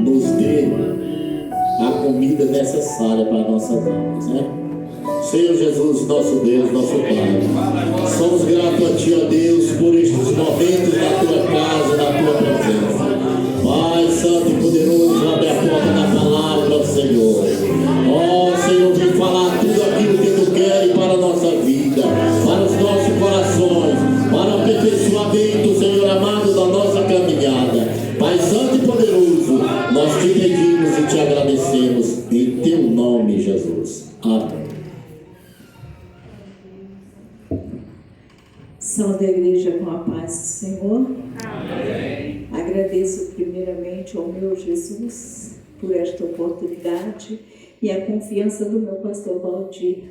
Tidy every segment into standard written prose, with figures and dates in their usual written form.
nos dê a comida necessária para nossas almas, né? Senhor Jesus, nosso Deus, nosso Pai, somos gratos a Ti, ó Deus, por estes momentos na Tua casa, na Tua presença. Pai Santo e Poderoso, abre a porta da palavra, Senhor. Ó Senhor, vem falar tudo aquilo que Tu queres para a nossa vida, para os nossos corações, para o aperfeiçoamento, Senhor amado, da nossa caminhada. Pai Santo e Poderoso, nós Te pedimos e Te agradecemos em Teu nome, Jesus. Amém. Saúde a igreja com a paz do Senhor. Amém. Agradeço primeiramente ao meu Jesus por esta oportunidade e a confiança do meu pastor Valdir,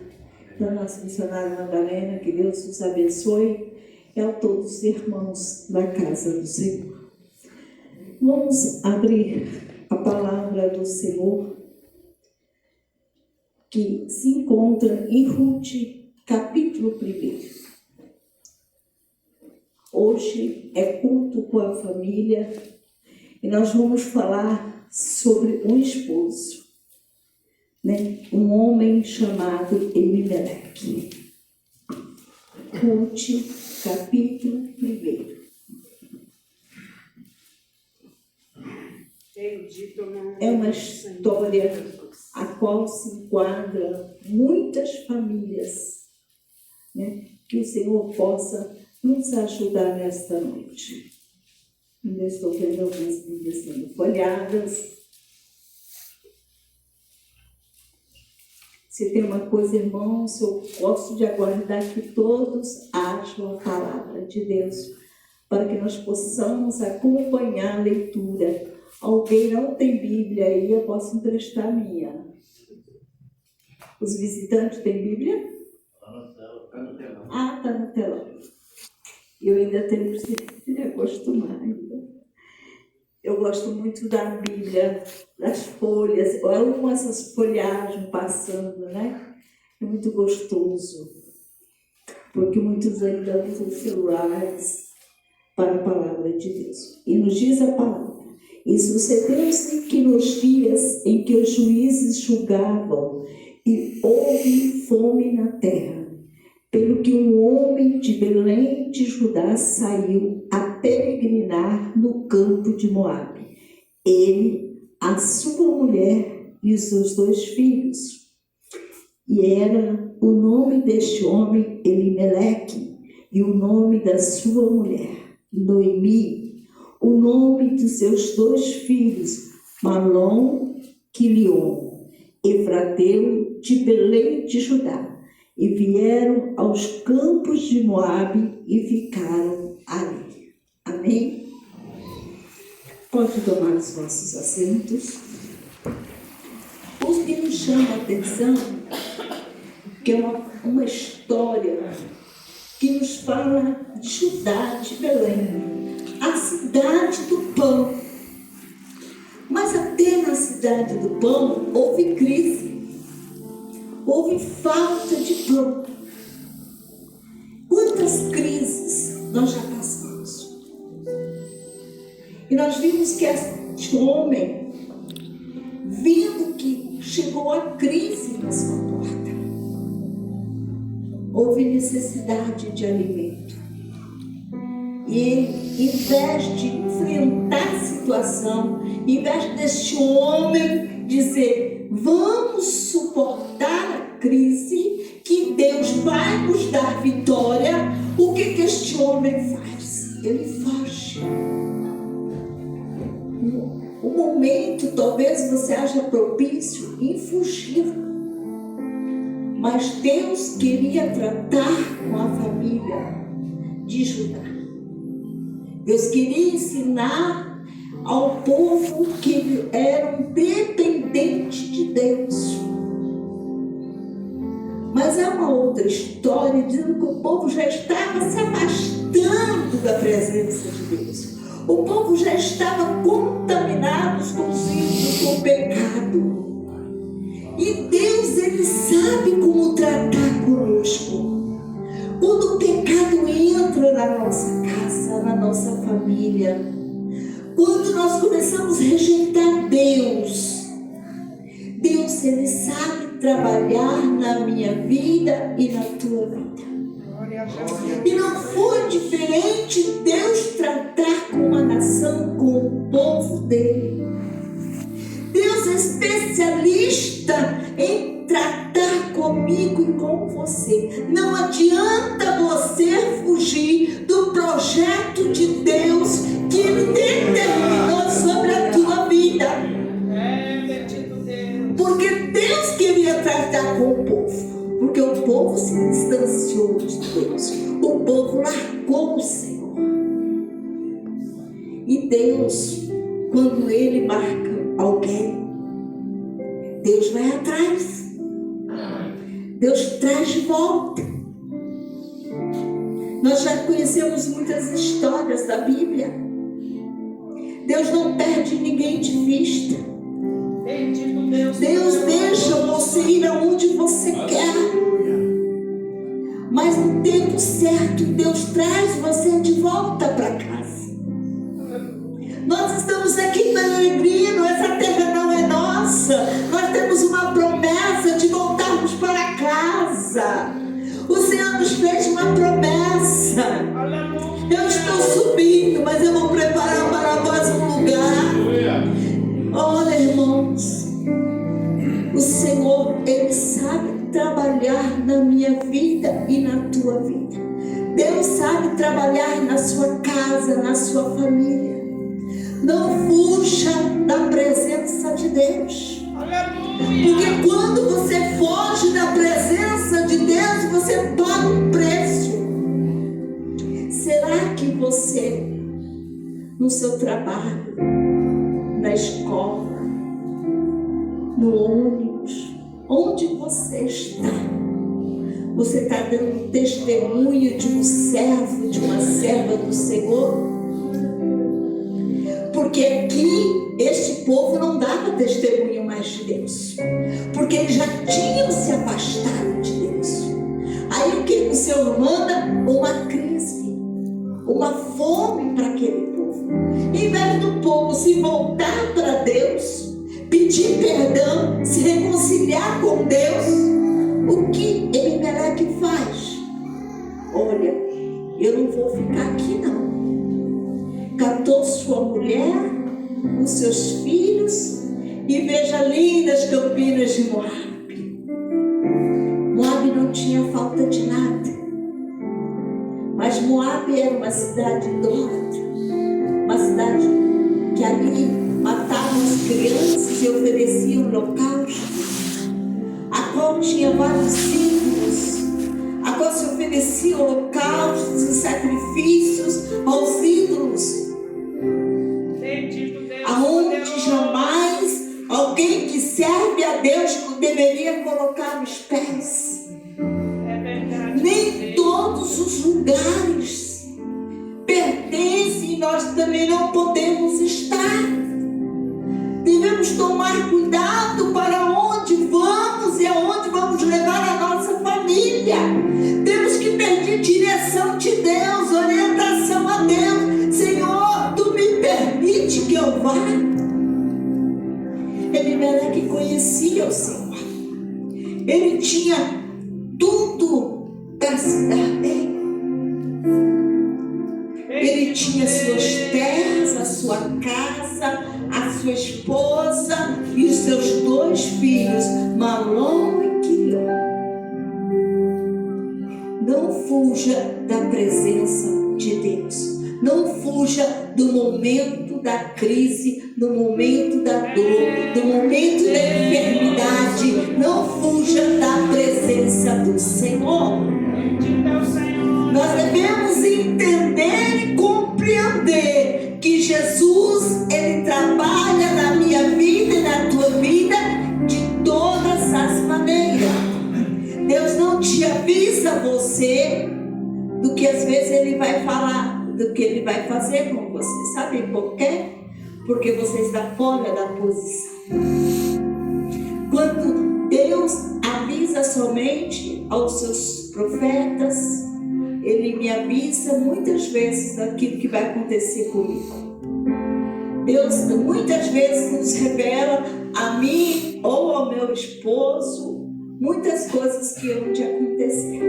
da nossa missionária Madalena, que Deus os abençoe, e a todos os irmãos da casa do Senhor. Vamos abrir a palavra do Senhor, que se encontra em Ruth, capítulo 1. Hoje é culto com a família e nós vamos falar sobre um esposo, né? Um homem chamado Elimeleque. Ruth, capítulo 1. É uma história a qual se enquadra muitas famílias, né? Que o Senhor possa nos ajudar nesta noite. Ainda estou vendo algumas Bíblias sendo folhadas. Se tem uma coisa, irmãos, eu gosto de aguardar que todos acham a palavra de Deus, para que nós possamos acompanhar a leitura. Alguém não tem Bíblia aí, eu posso emprestar a minha. Os visitantes têm Bíblia? Está no telão. Ah, está no telão. Eu ainda tenho que me acostumar ainda. Eu gosto muito da Bíblia, das folhas. Eu amo essas folhagens passando, né? É muito gostoso. Porque muitos ainda usam celulares para a palavra de Deus. E nos diz a palavra: e sucedeu-se que nos dias em que os juízes julgavam e houve fome na terra, pelo que um homem de Belém de Judá saiu a peregrinar no campo de Moabe, ele, a sua mulher e os seus 2 filhos. E era o nome deste homem Elimeleque, e o nome da sua mulher Noemi, o nome dos seus 2 filhos Malom, Quilion, Efrateu de Belém de Judá. E vieram aos campos de Moabe e ficaram ali. Amém? Pode tomar os vossos assentos. O que nos chama a atenção, que é uma história que nos fala de Judá, de Belém, a cidade do pão. Mas até na cidade do pão houve crise. Houve falta de pão. Quantas crises nós já passamos? E nós vimos que este homem, vendo que chegou a crise na sua porta, houve necessidade de alimento. E ele, em vez de enfrentar a situação, em vez deste homem dizer: vamos suportar a crise, que Deus vai nos dar vitória, o que este homem faz? Ele foge. O momento talvez você acha propício em fugir, mas Deus queria tratar com a família de Judá. Deus queria ensinar ao povo que eram dependentes de Deus. Mas é uma outra história dizendo que o povo já estava se afastando da presença de Deus. O povo já estava contaminado com os ídolos, com o pecado. E Deus, Ele sabe como tratar conosco. Quando o pecado entra na nossa casa, na nossa família, quando nós começamos a rejeitar Deus, trabalhar na minha vida e na tua vida. E não foi diferente Deus tratar com uma nação, com o povo dele. Deus é especialista em tratar comigo e com você. Não adianta você fugir do projeto de Deus que Ele determinou sobre a tua vida. Porque Deus queria tratar com o povo. Porque o povo se distanciou de Deus. O povo largou o Senhor. E Deus, quando Ele marca alguém, Deus vai atrás. Deus traz de volta. Nós já conhecemos muitas histórias da Bíblia. Deus não perde ninguém de vista. Deus deixa você ir aonde você quer. Mas no tempo certo, Deus traz você de volta para casa. Nós estamos aqui peregrinos, essa terra não é nossa. Nós temos uma promessa de voltarmos para casa. O Senhor nos fez uma promessa. Eu estou subindo, mas eu vou preparar para nós um lugar. Olha, irmãos, o Senhor, Ele sabe trabalhar na minha vida e na tua vida. Deus sabe trabalhar na sua casa, na sua família. Não fuja da presença de Deus. Porque quando você foge da presença de Deus, você paga um preço. Será que você, no seu trabalho, na escola, no ônibus, onde você está dando testemunho de um servo, de uma serva do Senhor? Porque aqui, este povo não dava testemunho mais de Deus. Porque eles já tinham se afastado de Deus. Aí o que o Senhor manda? Uma crise, uma fome para aquele povo. Em vez do povo se voltar para Deus, pedir perdão, se reconciliar com Deus, o que Elimeleque faz? Olha, eu não vou ficar aqui não. Catou sua mulher, os seus filhos, e veja lindas campinas de Moabe. Moabe não tinha falta de nada, mas Moabe era uma cidade idólatra, uma cidade que ali matavam as crianças e ofereciam holocaustos, a qual tinha vários símbolos, a qual se ofereciam holocaustos e sacrifícios aos ídolos, aonde jamais alguém que serve a Deus deveria colocar os pés. Nem todos os lugares pertencem e nós também não podemos estar. Devemos tomar cuidado para onde vamos e aonde vamos levar a nossa família. Temos que pedir direção de Deus, orientação a Deus. Senhor, tu me permite que eu vá? Elimeleque conhecia o Senhor. Ele tinha tudo para se dar bem. Ele tinha suas terras, a sua casa, a sua esposa e os seus 2 filhos, Malom e Quilom. Não fuja da presença de Deus. Não fuja do momento da crise, do momento da dor, do momento da enfermidade. Não fuja da presença do Senhor. Nós devemos entender e compreender que Jesus, Ele trabalha na minha vida e na tua vida de todas as maneiras. Deus não te avisa você do que às vezes Ele vai falar, do que Ele vai fazer com você. Sabe por quê? Porque você está fora da posição. Quando Deus avisa somente aos seus profetas, Ele me avisa muitas vezes daquilo que vai acontecer comigo. Deus muitas vezes nos revela a mim ou ao meu esposo muitas coisas que hão de acontecer.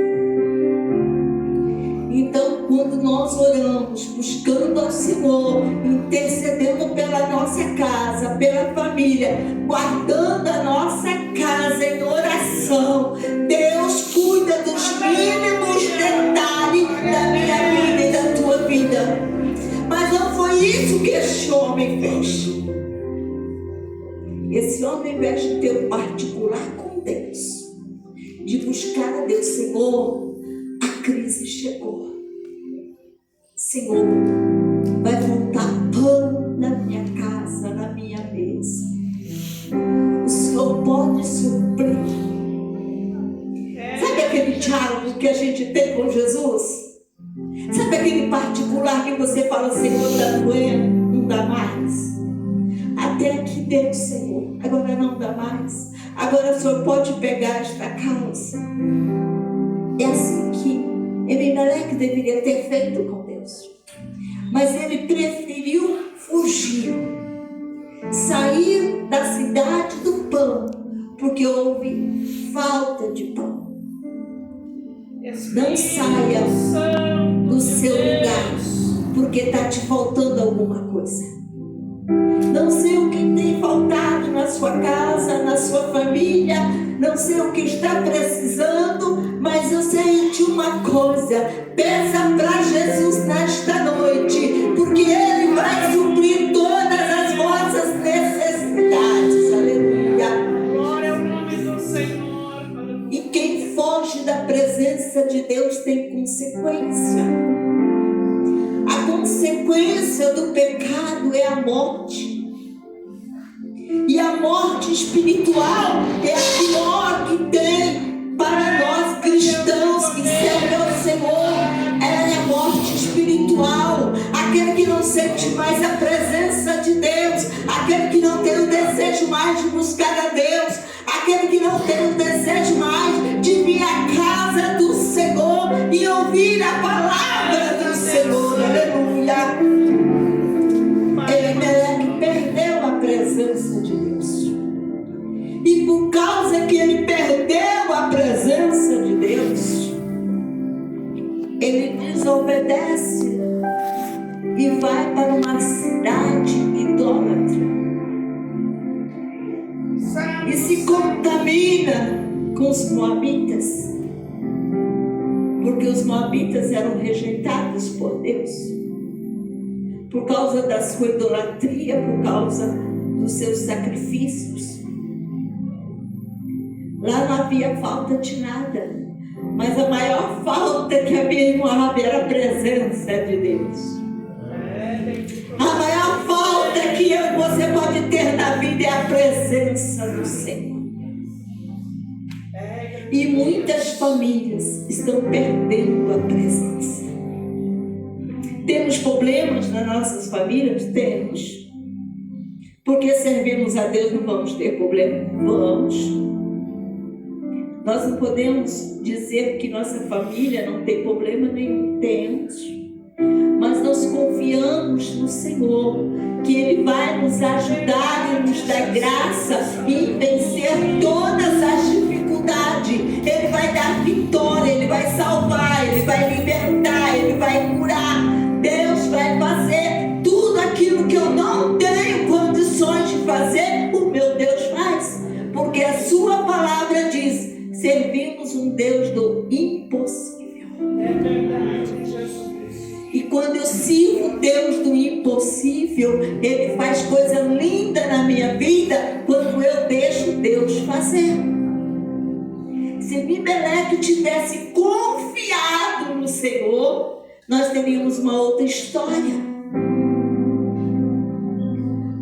Então, quando nós oramos, buscando ao Senhor, intercedendo pela nossa casa, pela família, guardando a nossa casa em oração, Deus cuida dos mínimos detalhes da minha vida e da tua vida. Mas não foi isso que este homem fez. Esse homem, ao invés de ter um particular com Deus, de buscar a Deus, Senhor, a crise chegou. Senhor, vai faltar pão na minha casa, na minha mesa. O Senhor pode suprir. Sabe aquele diálogo que a gente tem com Jesus? Sabe aquele particular que você fala, Senhor, está doendo, não dá mais? Até aqui deu, Senhor, agora não dá mais. Agora o Senhor pode pegar esta causa. É assim que Ebimeleque deveria ter feito com Deus. Mas ele preferiu fugir, sair da cidade do pão, porque houve falta de pão. Não saia do seu lugar, porque está te faltando alguma coisa. Não sei o que tem faltado na sua casa, na sua família, não sei o que está precisando, mas eu sei de uma coisa: peça para Jesus nesta noite, porque Ele vai suprir todas as vossas necessidades. Aleluia. Glória ao nome do Senhor. E quem foge da presença de Deus tem consequência. A consequência do pecado é a morte. E a morte espiritual é a pior que tem para nós cristãos que servem ao Senhor. Ela é a morte espiritual. Aquele que não sente mais a presença de Deus, aquele que não tem o desejo mais de buscar a Deus, aquele que não tem o desejo mais de vir à casa do Senhor e ouvir a palavra do Senhor. Aleluia. Ele perdeu a presença de Deus. E por causa que ele perdeu a presença de Deus, ele desobedece e vai para uma cidade idólatra. E se contamina com os moabitas, porque os moabitas eram rejeitados por Deus, por causa da sua idolatria, por causa dos seus sacrifícios. Lá não havia falta de nada, mas a maior falta que havia em Moab era a presença de Deus. A maior falta que você pode ter na vida é a presença do Senhor. E muitas famílias estão perdendo a presença. Temos problemas nas nossas famílias? Temos. Porque servimos a Deus, não vamos ter problema? Vamos. Nós não podemos dizer que nossa família não tem problema nenhum. Temos. Mas nós confiamos no Senhor, que Ele vai nos ajudar e nos dar graça em vencer todas as dificuldades. Ele vai dar vitória, Ele vai salvar, Ele vai libertar, Ele vai curar. Deus vai fazer tudo aquilo que eu não tenho condições de fazer, o meu Deus faz. Porque a sua palavra diz: servimos um Deus do impossível. É verdade, Jesus. E quando eu sirvo Deus do impossível, Ele faz coisa linda na minha vida quando eu deixo Deus fazer. Se Ebimeleque tivesse confiado no Senhor, nós teríamos uma outra história.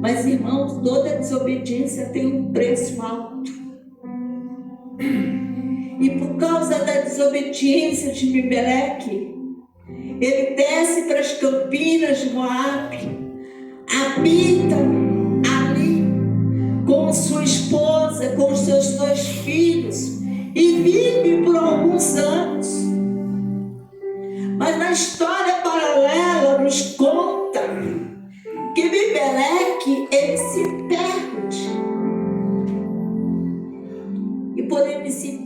Mas, irmãos, toda desobediência tem um preço alto. E por causa da desobediência de Ebimeleque, ele desce para as campinas de Moabe, habita ali com sua esposa, com os seus 2 filhos e vive por alguns anos. Mas na história paralela nos conta que Ebimeleque, ele se perde. E por ele se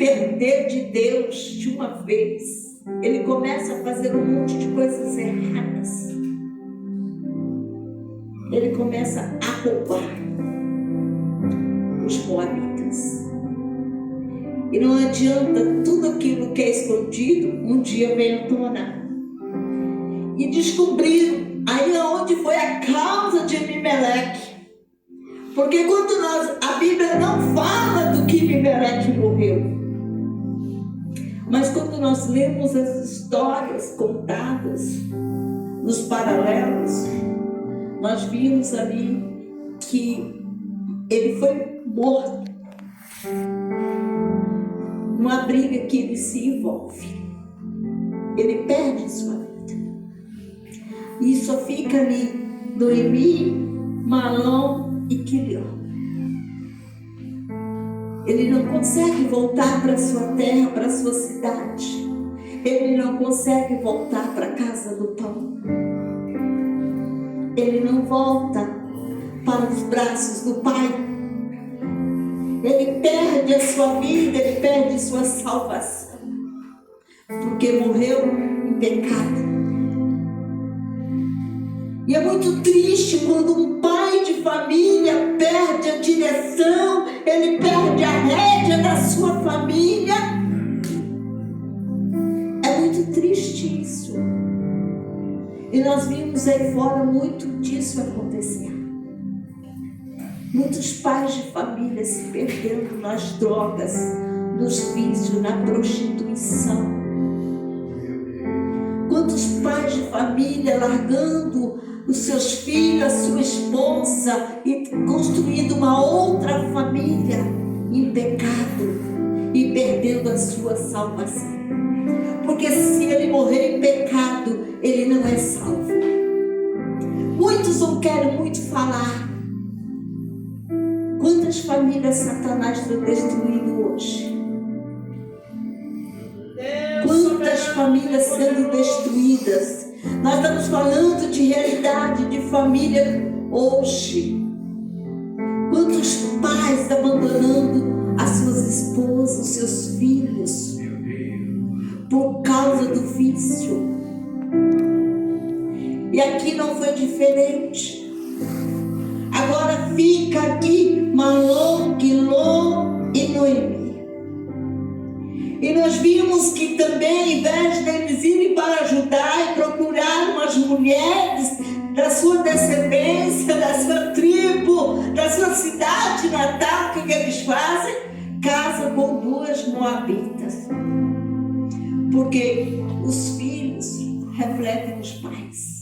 depender de Deus de uma vez, ele começa a fazer um monte de coisas erradas. Ele começa a roubar os moabitas. E não adianta, tudo aquilo que é escondido, um dia vem à tona. E descobriram aí onde foi a causa de Abimeleque. Porque quando a Bíblia não fala do que Abimeleque morreu. Mas quando nós lemos as histórias contadas nos paralelos, nós vimos ali que ele foi morto numa briga que ele se envolve. Ele perde sua vida. E só fica ali Noemi, Malom e Quilion. Ele não consegue voltar para sua terra, para sua cidade. Ele não consegue voltar para a casa do pão. Ele não volta para os braços do Pai. Ele perde a sua vida, ele perde sua salvação, porque morreu em pecado. E é muito triste quando um pai de família perde a direção, ele perde a rédea da sua família. É muito triste isso. E nós vimos aí fora muito disso acontecer. Muitos pais de família se perdendo nas drogas, nos vícios, na prostituição. Quantos pais de família largando os seus filhos, a sua esposa e construindo uma outra família em pecado e perdendo a sua salvação. Porque se ele morrer em pecado, ele não é salvo. Muitos não querem muito falar. Quantas famílias Satanás está destruindo hoje? Quantas famílias sendo destruídas? Nós estamos falando de realidade de família hoje. Quantos pais abandonando as suas esposas, os seus filhos, por causa do vício? E aqui não foi diferente. Agora fica aqui Malom, Quilion e Noemi. E nós vimos que também, ao invés deles irem para Judá e procurar umas mulheres da sua descendência, da sua tribo, da sua cidade natal, o que eles fazem? Casam com duas moabitas. Porque os filhos refletem os pais.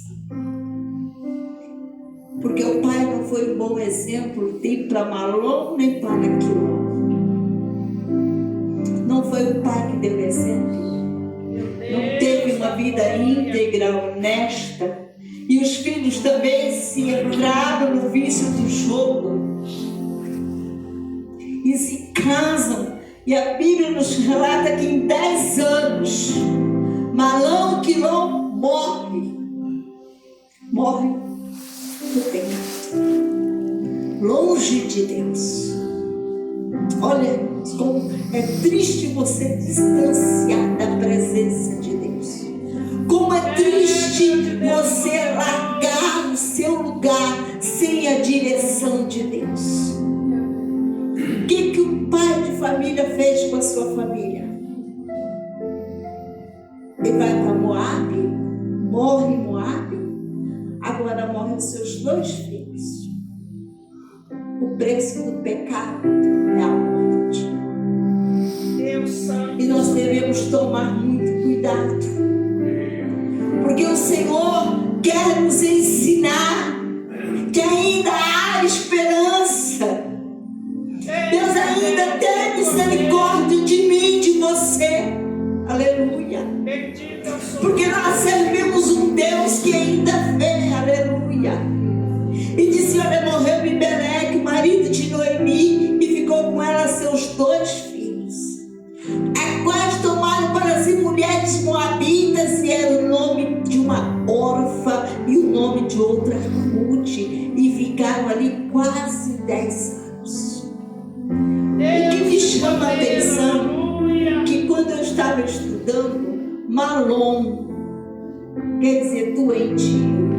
Porque o pai não foi um bom exemplo nem para Malom nem para Quilion. Não foi o pai que deu exemplo. Não teve uma vida íntegra, honesta. E os filhos também se entraram no vício do jogo. E se casam. E a Bíblia nos relata que em 10 anos, Malom, Quilion morre do pecado, longe de Deus. Olha como é triste você distanciar da presença de Deus. Como é triste você largar o seu lugar sem a direção de Deus. O que o pai de família fez com a sua família? Ele vai para Moabe, morre em Moabe, agora morrem os seus 2 filhos. O preço do pecado é a morte. E nós devemos tomar muito cuidado, porque o Senhor quer nos ensinar que ainda há esperança. Deus ainda tem misericórdia de mim e de você. Aleluia. Porque nós servimos um Deus que ainda vê. Aleluia. E disse: olha, morreu Abimeleque, o marido de Noemi, e ficou com ela seus 2 filhos, a quais tomaram para si mulheres moabitas, e era o nome de uma órfã e o nome de outra Ruth, e ficaram ali quase 10 anos. O que me chama a atenção, que estava estudando, Malom quer dizer doentio.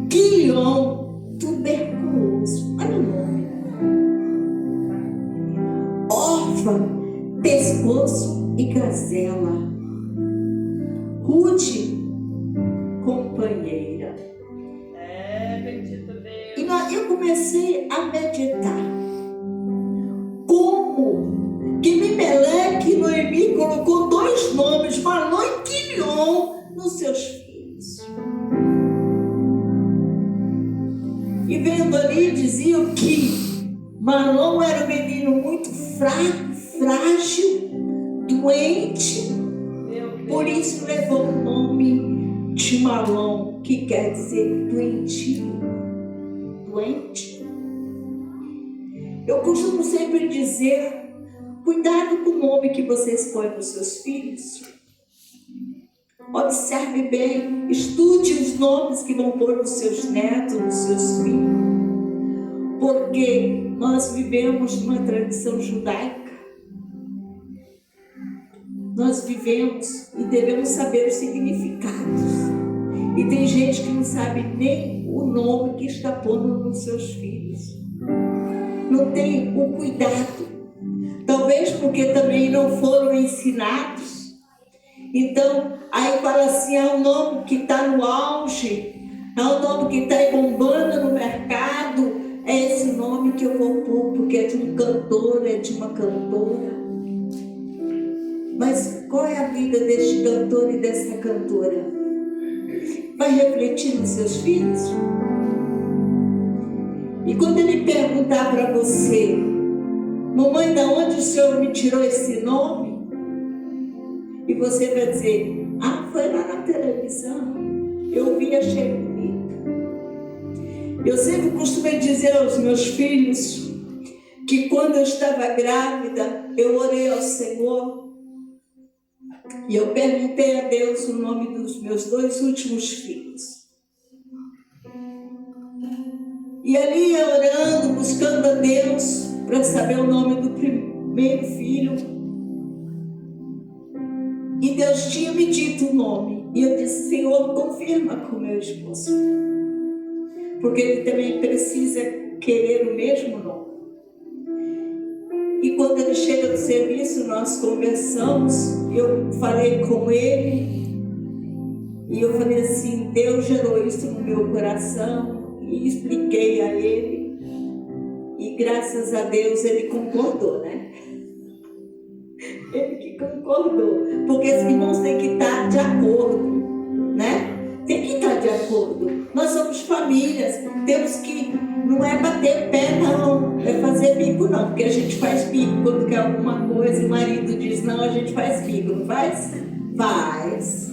Quilion, tuberculoso. Olha o nome. Orfa, pescoço e gazela. Ruth, companheira. Bendito Deus. E eu comecei a meditar. Como que Mimeleque e Noemi colocou dois nomes, Malom e Quilion, nos seus filhos. E vendo ali, diziam que Malom era um menino muito frágil, doente, por isso levou o nome de Malom, que quer dizer doentio, doente. Eu costumo sempre dizer, cuidado com o nome que você escolhe para os seus filhos. Observe bem, estude os nomes que vão pôr nos seus netos, nos seus filhos. Porque nós vivemos numa tradição judaica. Nós vivemos e devemos saber os significados. E tem gente que não sabe nem o nome que está pondo nos seus filhos. Não tem o cuidado. Talvez porque também não foram ensinados. Então, aí fala assim, é um nome que está no auge, é um nome que está bombando no mercado, é esse nome que eu vou pôr, porque é de um cantor, é de uma cantora. Mas qual é a vida deste cantor e dessa cantora? Vai refletir nos seus filhos? E quando ele perguntar para você, mamãe, de onde o senhor me tirou esse nome? E você vai dizer, foi lá na televisão, eu vi, achei bonito. Eu sempre costumei dizer aos meus filhos que quando eu estava grávida, eu orei ao Senhor e eu perguntei a Deus o nome dos meus 2 últimos filhos. E ali eu orando, buscando a Deus para saber o nome do primeiro filho. E Deus tinha me dito o nome. E eu disse, Senhor, confirma com meu esposo. Porque ele também precisa querer o mesmo nome. E quando ele chega do serviço, nós conversamos. Eu falei com ele. E eu falei assim, Deus gerou isso no meu coração. E expliquei a ele. E graças a Deus ele concordou, né? Ele que concordou, porque os irmãos têm que estar de acordo, né? Tem que estar de acordo. Nós somos famílias, temos que, não é bater pé não, é fazer bico não, porque a gente faz bico quando quer alguma coisa e o marido diz não, a gente faz bico, não faz? Faz.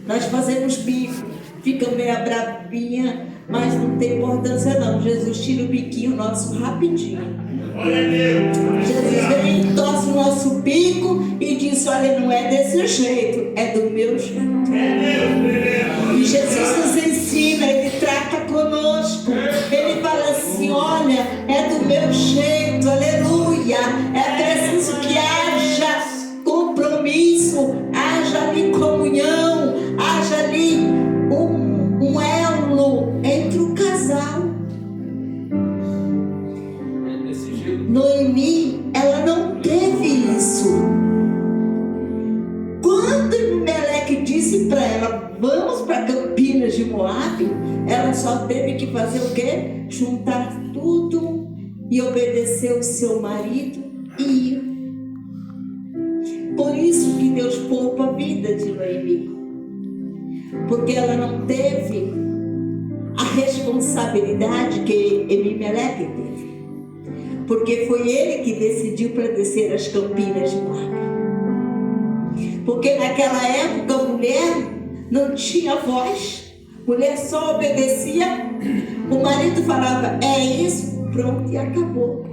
Nós fazemos bico, fica meio bravinha, mas não tem importância não. Jesus tira o biquinho nosso rapidinho. Jesus vem, torce o nosso bico e diz, olha, não é desse jeito, é do meu jeito. E Jesus nos ensina, ele trata conosco, ele fala assim, olha, é do meu jeito, aleluia. É preciso que haja compromisso, haja ali comunhão, haja ali um elo entre o casal. Noemi, ela não teve isso. Quando Mimeleque disse para ela, vamos para Campinas de Moabe, ela só teve que fazer o quê? Juntar tudo e obedecer o seu marido e ir. Por isso que Deus poupa a vida de Noemi. Porque ela não teve a responsabilidade que Mimeleque teve. Porque foi ele que decidiu para descer as Campinas de Moabe. Porque naquela época a mulher não tinha voz, a mulher só obedecia, o marido falava, é isso, pronto, e acabou.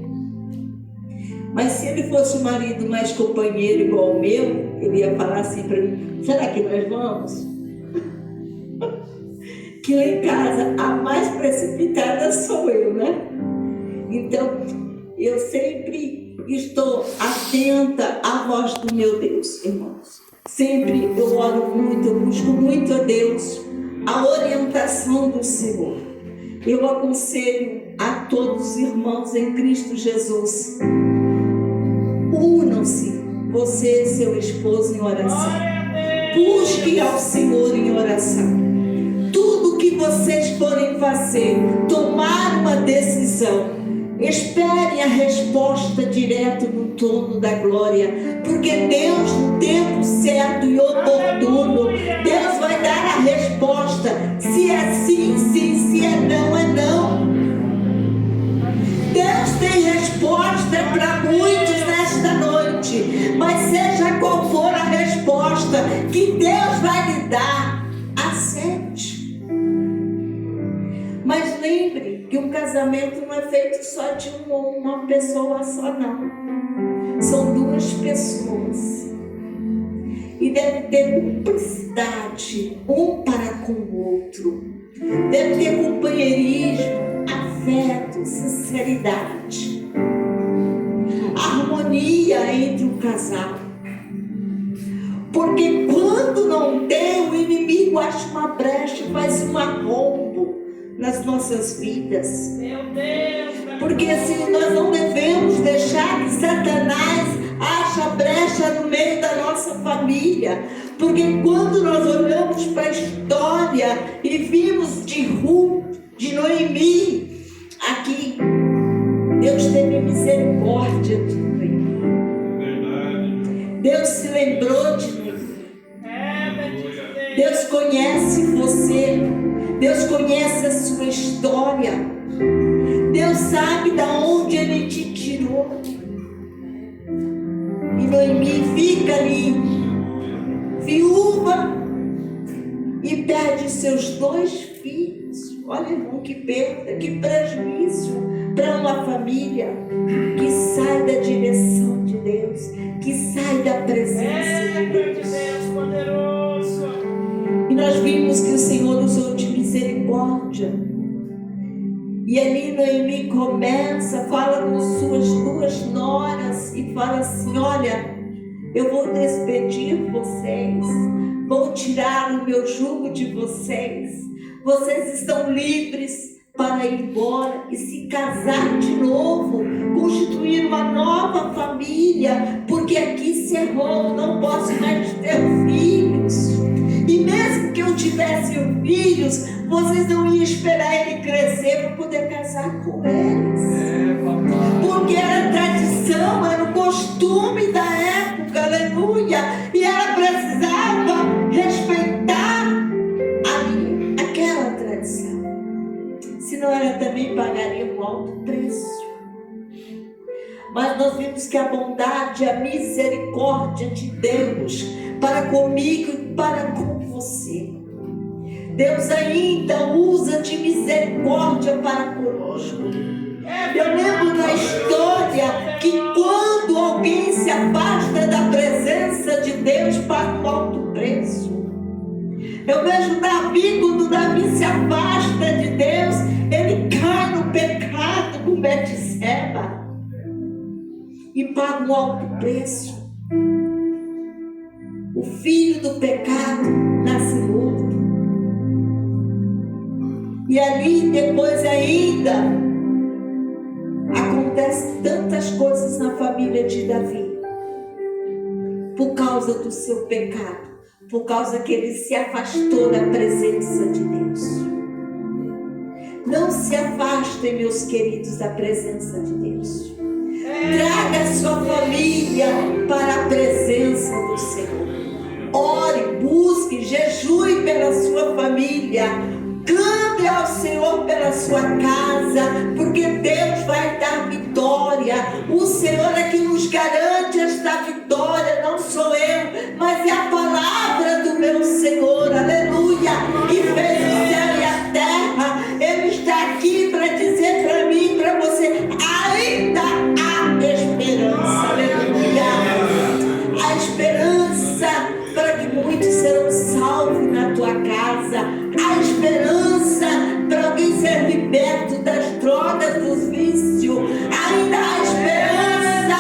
Mas se ele fosse um marido mais companheiro igual o meu, ele ia falar assim para mim, será que nós vamos? Que lá em casa a mais precipitada sou eu, né? Então, eu sempre estou atenta à voz do meu Deus, irmãos. Sempre eu oro muito, eu busco muito a Deus, a orientação do Senhor. Eu aconselho a todos os irmãos em Cristo Jesus: unam-se, você e seu esposo, em oração. Busque ao Senhor em oração. Tudo que vocês forem fazer, tomar uma decisão, esperem a resposta direto no trono da glória, porque Deus, no tempo certo e oportuno, Deus vai dar a resposta. Se é sim, sim, se é não, é não. Deus tem resposta para muitos nesta noite, mas seja qual for a resposta que Deus vai lhe dar, aceite. Mas lembre que um casamento não é feito só de uma pessoa só, não. São duas pessoas. E deve ter cumplicidade um para com o outro. Deve ter companheirismo, afeto, sinceridade, harmonia entre o casal. Porque quando não tem, o inimigo acha uma brecha, faz um arrombo nas nossas vidas. Meu Deus! Porque assim, nós não devemos deixar que Satanás ache brecha no meio da nossa família. Porque quando nós olhamos para a história e vimos de Ruth, de Noemi, aqui, Deus teve misericórdia de Noemi. Deus se lembrou de Noemi. Deus conhece você. Deus conhece a sua história. Deus sabe de onde Ele te tirou. E Noemi fica ali, viúva, e perde seus 2 filhos. Olha, irmão, que perda, que prejuízo para uma família que sai da direção de Deus, que sai da presença de Deus. Poderoso. E nós vimos que o Senhor usou de misericórdia. E ali Noemi começa, fala com suas 2 noras e fala assim: olha, eu vou despedir vocês, vou tirar o meu jugo de vocês, vocês estão livres para ir embora e se casar de novo, constituir uma nova família, porque aqui se errou, não posso mais ter filhos. E mesmo que eu tivesse filhos, vocês não iam esperar ele crescer para poder casar com eles. Porque era tradição, era o costume da época, aleluia. E ela precisava respeitar aquela tradição. Senão ela também pagaria um alto preço. Mas nós vimos que a bondade, a misericórdia de Deus para comigo e para com você. Deus ainda usa de misericórdia para conosco. Eu lembro da história que quando alguém se afasta da presença de Deus, paga um alto preço. Eu vejo Davi, quando Davi se afasta de Deus, ele cai no pecado com Betseba e paga um alto preço. O filho do pecado nasce morto. E ali depois ainda acontece tantas coisas na família de Davi, por causa do seu pecado, por causa que ele se afastou da presença de Deus. Não se afastem, meus queridos, da presença de Deus. Traga a sua família para a presença do Senhor. Ore, busque, jejue pela sua família. Clame ao Senhor pela sua casa, porque Deus vai dar vitória. O Senhor é que nos garante esta vitória, não sou eu, mas é a palavra do meu Senhor, aleluia, que fez o céu e a terra. Ele está aqui para dizer para mim, para você, ainda há esperança, aleluia. A esperança para que muitos serão salvos na tua casa. A esperança para alguém ser liberto das drogas, dos vícios. Ainda há esperança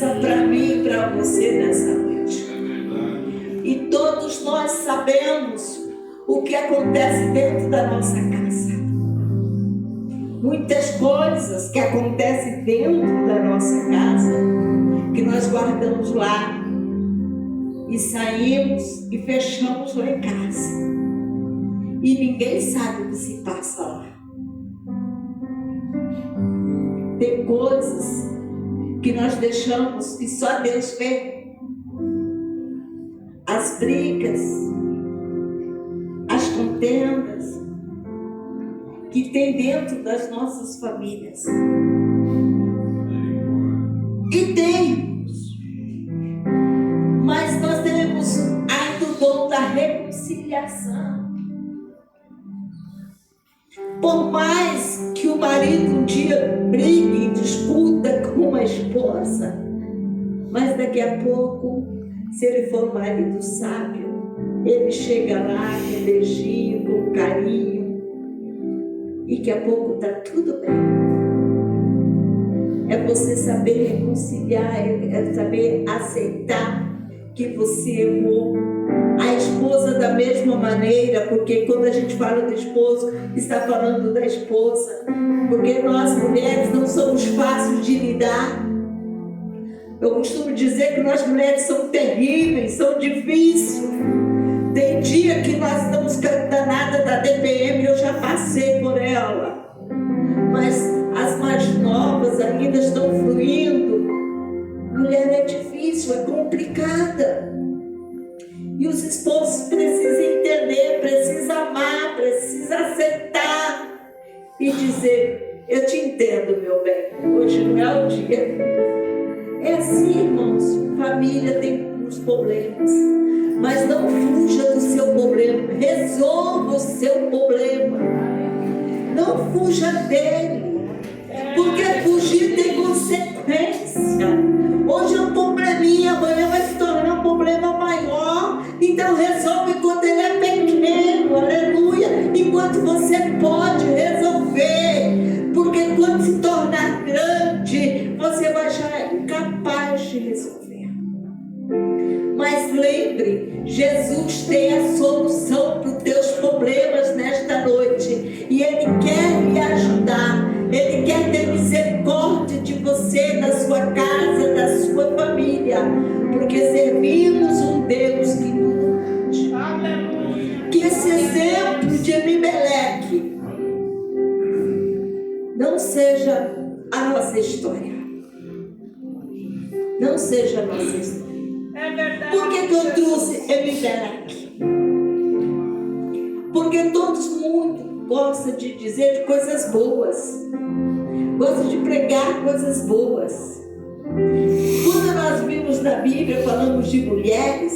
esperança para mim e para você nessa noite. E todos nós sabemos o que acontece dentro da nossa casa. Muitas coisas que acontecem dentro da nossa casa, que nós guardamos lá e saímos e fechamos lá em casa. E ninguém sabe o que se passa lá. Tem coisas que nós deixamos e só Deus vê. As brigas, as contendas que tem dentro das nossas famílias. E tem. Mas nós temos ainda o dom da reconciliação. Por mais que o marido um dia brigue e discuta com a esposa, mas daqui a pouco, se ele for um marido sábio, ele chega lá com beijinho, com carinho, e daqui a pouco está tudo bem. É você saber reconciliar, é saber aceitar que você errou. A esposa da mesma maneira, porque quando a gente fala do esposo, está falando da esposa, porque nós mulheres não somos fáceis de lidar. Eu costumo dizer que nós mulheres somos terríveis, são difíceis. Tem dia que nós estamos danada da TPM, eu já passei por ela, mas as mais novas ainda estão fluindo. Mulher é difícil, é complicada. E os esposos precisam entender, precisam amar, precisam aceitar e dizer: eu te entendo, meu bem, hoje não é o dia. É assim, irmãos, família tem os problemas, mas não fuja do seu problema, resolva o seu problema, não fuja dele, porque fugir tem consequência. Hoje é um probleminha, amanhã vai se tornar um problema maior. Então resolve enquanto ele é pequeno, aleluia, enquanto você pode resolver, porque quando se tornar grande, você vai já incapaz de resolver. Mas lembre, Jesus tem a solução para os teus problemas nesta noite, e Ele quer lhe ajudar. Ele quer ter misericórdia de você, da sua casa, da sua família, porque servimos um Deus que tudo pode. Que esse exemplo de Abimeleque não seja a nossa história. Não seja a nossa história. É verdade. Por que eu trouxe Abimeleque? Porque todos muito gostam de dizer coisas boas, gostam de pregar coisas boas. Quando nós vimos na Bíblia, falamos de mulheres,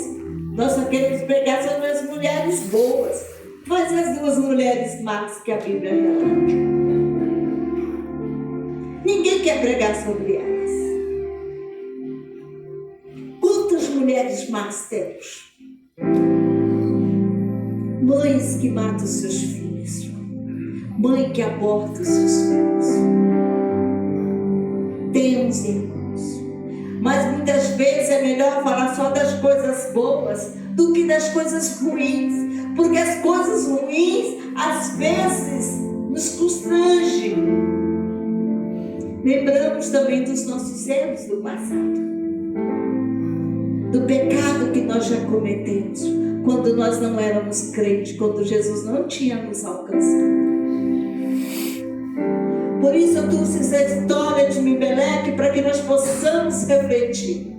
nós só queremos pregar sobre as mulheres boas, mas as duas mulheres más que a Bíblia relata. Ninguém quer pregar sobre elas. Quantas mulheres más temos? Mães que matam seus filhos, mãe que aborta os seus filhos. Temos, irmãos, mas muitas vezes é melhor falar só das coisas boas do que das coisas ruins, porque as coisas ruins às vezes nos constrangem. Lembramos também dos nossos erros do passado, do pecado que nós já cometemos quando nós não éramos crentes, quando Jesus não tinha nos alcançado. Por isso eu trouxe essa história de Abimeleque para que nós possamos refletir.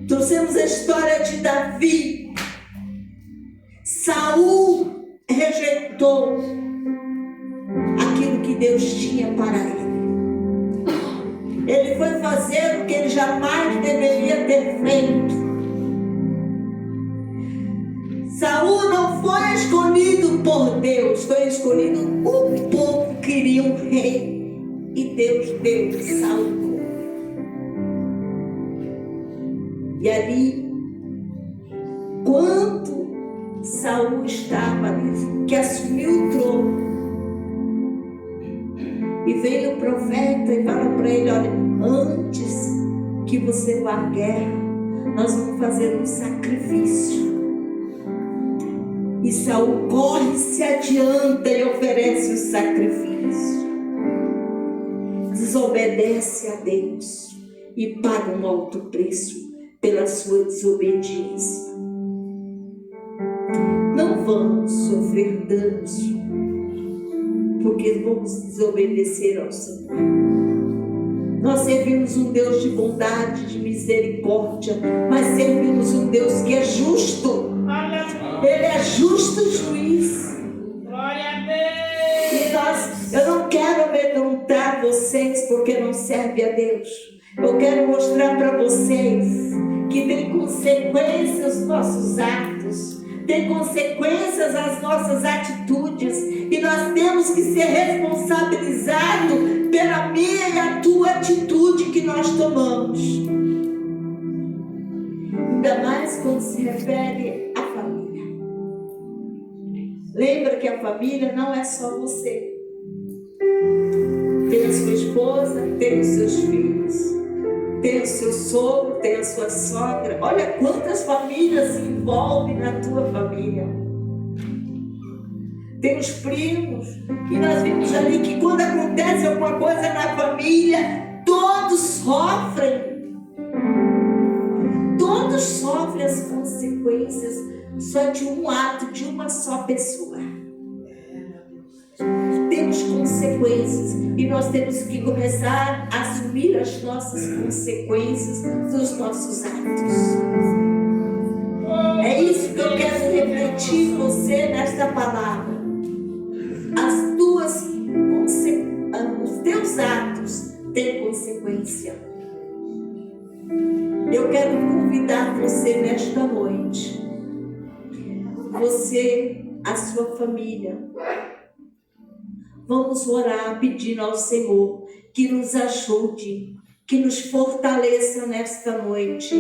Trouxemos a história de Davi. Saul rejeitou aquilo que Deus tinha para ele. Ele foi fazer o que ele jamais deveria ter feito. Saul não foi escolhido por Deus, foi escolhido. O povo queria um rei e Deus deu Saul. E ali, quando Saul estava ali, que assumiu o trono, e veio o profeta e fala para ele: olha, antes que você vá à guerra, nós vamos fazer um sacrifício. E Saul corre, se adianta e oferece o sacrifício. Desobedece a Deus e paga um alto preço pela sua desobediência. Não vamos sofrer danos porque vamos desobedecer ao Senhor. Nós servimos um Deus de bondade, de misericórdia, mas servimos um Deus que é justo. Ele é justo juiz. Glória a Deus. E eu não quero amedrontar vocês porque não serve a Deus. Eu quero mostrar para vocês que tem consequências os nossos atos, tem consequências as nossas atitudes, e nós temos que ser responsabilizados pela minha e a tua atitude que nós tomamos. Ainda mais quando se refere à família. Lembra que a família não é só você. Tem a sua esposa, tem os seus filhos, tem o seu sogro, tem a sua sogra. Olha quantas famílias se envolvem na tua família. Tem os primos, e nós vimos ali que quando acontece alguma coisa na família, todos sofrem. Todos sofrem as consequências só de um ato, de uma só pessoa. Temos consequências e nós temos que começar a assumir as nossas consequências dos nossos atos. É isso que eu quero refletir com você nesta palavra. Os teus atos têm consequência. Eu quero convidar você nesta noite, você, a sua família, vamos orar pedindo ao Senhor que nos ajude, que nos fortaleça nesta noite.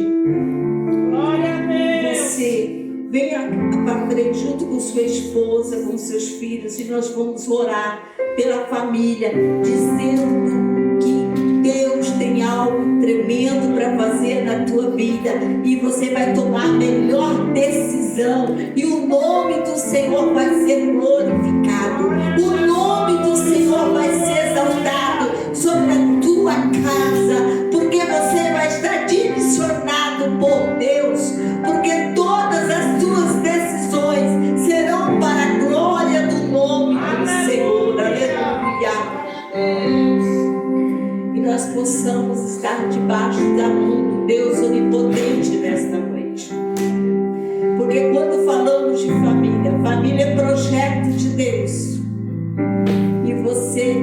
Glória a Deus. Você venha para frente junto com sua esposa, com seus filhos, e nós vamos orar pela família, dizendo que Deus tem algo tremendo para fazer na tua vida e você vai tomar a melhor decisão e o nome do Senhor vai ser glorificado, o nome do Senhor vai ser exaltado sobre a tua casa, porque você vai estar direcionado por Deus, porque todas as tuas decisões serão para a glória do nome do Senhor. Aleluia. E nós possamos estar debaixo da mão do Deus onipotente nesta noite. Porque quando falamos de família, família é projeto de Deus. E você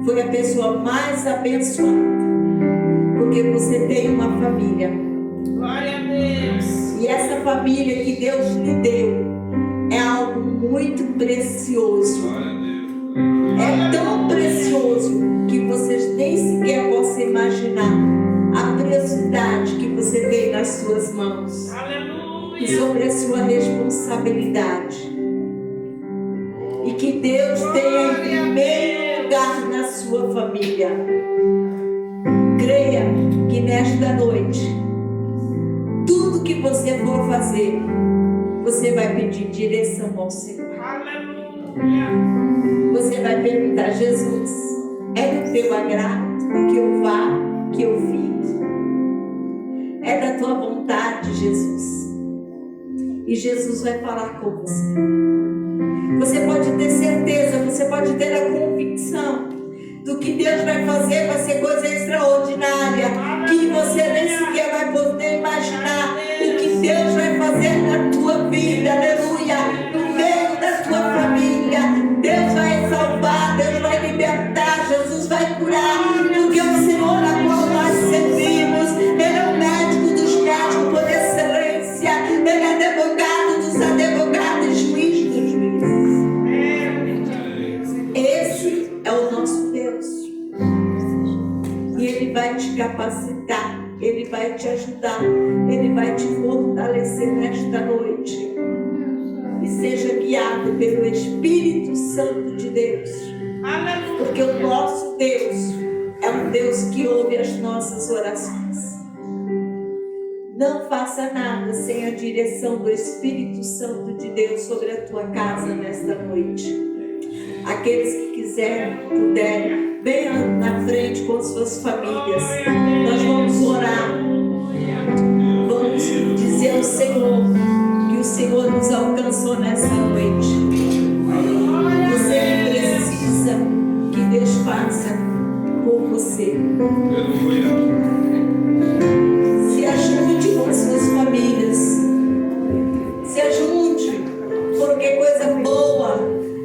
foi a pessoa mais abençoada, porque você tem uma família. Glória a Deus. E essa família que Deus lhe deu é algo muito precioso. É tão precioso que vocês nem sequer possam imaginar a preciosidade que você tem nas suas mãos. Aleluia. E sobre a sua responsabilidade. E que Deus tenha em primeiro lugar na sua família. Creia que nesta noite, tudo que você for fazer, você vai pedir direção ao Senhor. Aleluia. Você vai perguntar: Jesus, é do teu agrado que eu vá, que eu fique? É da tua vontade, Jesus? E Jesus vai falar com você. Você pode ter certeza, você pode ter a convicção do que Deus vai fazer, vai ser coisa extraordinária, que você nem sequer vai poder imaginar o que Deus vai fazer na tua vida. Aleluia. No meio da tua família, Deus vai salvar, Deus vai libertar, Jesus vai curar, porque o Senhor a qual nós servimos, Ele é o médico dos médicos por excelência, Ele é advogado dos advogados, juiz dos juízes. Esse é o nosso Deus. E Ele vai te capacitar, Ele vai te ajudar, Ele vai te fortalecer nesta noite. E seja guiado pelo Espírito Santo de Deus. Aleluia. Porque o nosso Deus é um Deus que ouve as nossas orações. Não faça nada sem a direção do Espírito Santo de Deus sobre a tua casa nesta noite. Aqueles que quiserem, puderem, venham na frente com suas famílias. Nós vamos orar. Vamos dizer ao Senhor que o Senhor nos alcançou nessa noite. Você precisa que Deus faça por você. Se ajude com as suas famílias. Se ajude, porque coisa boa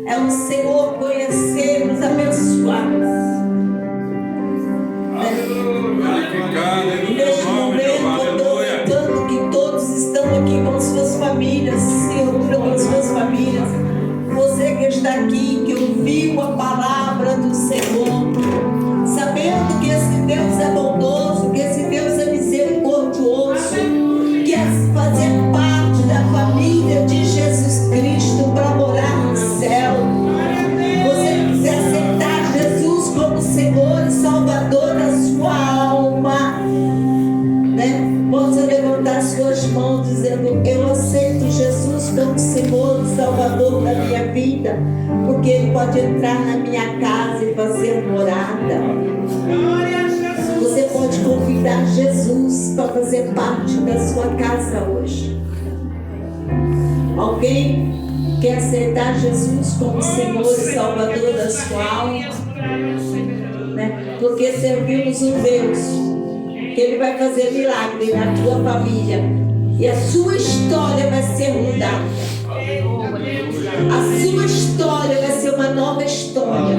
é o Senhor conhecer, nos abençoar. Neste momento, tanto que todos estão aqui com suas famílias, se reúnam com suas famílias. Você que está aqui, que ouviu a palavra do Senhor, sabendo que esse Deus é bondoso, que esse Deus é misericordioso, quer fazer parte da família de Jesus Cristo para morar no céu. Você quiser aceitar Jesus como Senhor e Salvador da sua alma, né? Pode levantar suas mãos dizendo: eu aceito Jesus como Senhor e Salvador da minha vida, porque Ele pode entrar na minha casa e fazer morada. Você pode convidar Jesus para fazer parte da sua casa hoje. Alguém quer aceitar Jesus como Senhor e Salvador da sua alma? Né? Porque servimos um Deus que Ele vai fazer milagre na tua família e a sua história vai ser mudada. A sua história vai ser uma nova história,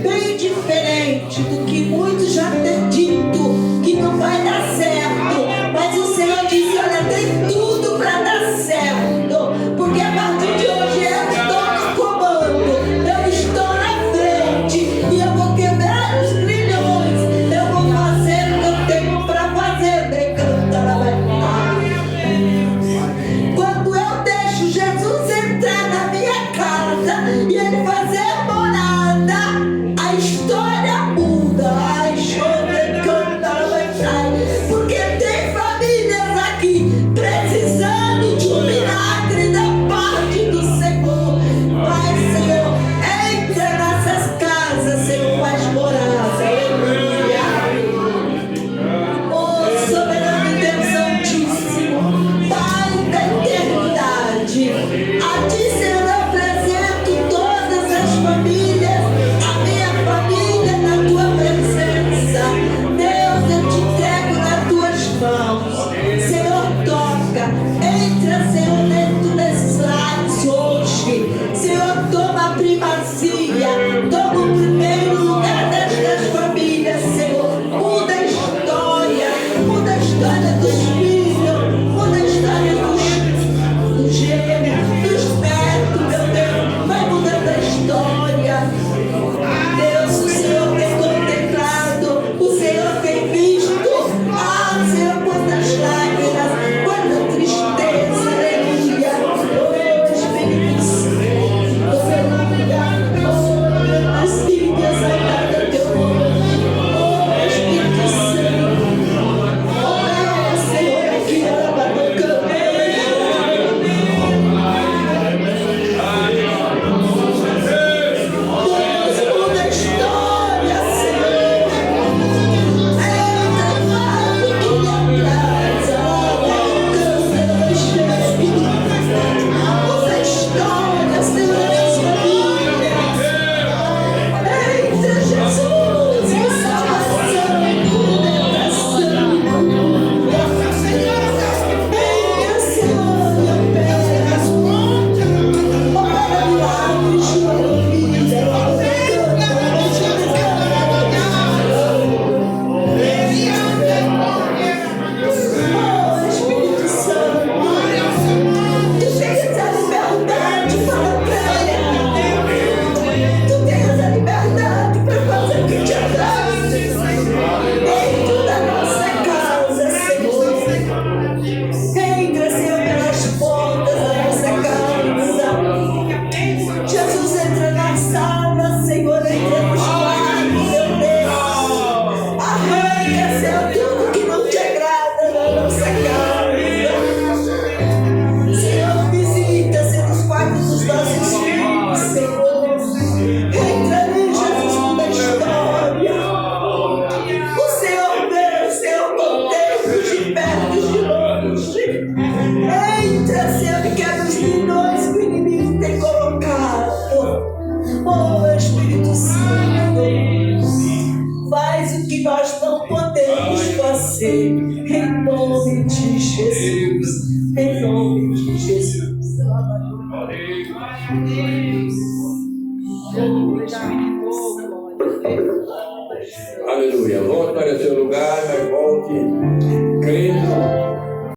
bem diferente do que muitos já têm dito que não vai dar certo. Mas o Senhor disse: olha, tem tudo para dar certo, porque a partir de hoje eu estou no comando, eu estou na frente e eu vou quebrar os grilhões, eu vou fazer o que eu tenho para fazer. Decanta lá, vai. Quando eu deixo Jesus entrar na minha casa e Ele fazer morada, a história muda. A história nascer, em nome de Jesus, em nome de Jesus. Glória a Deus.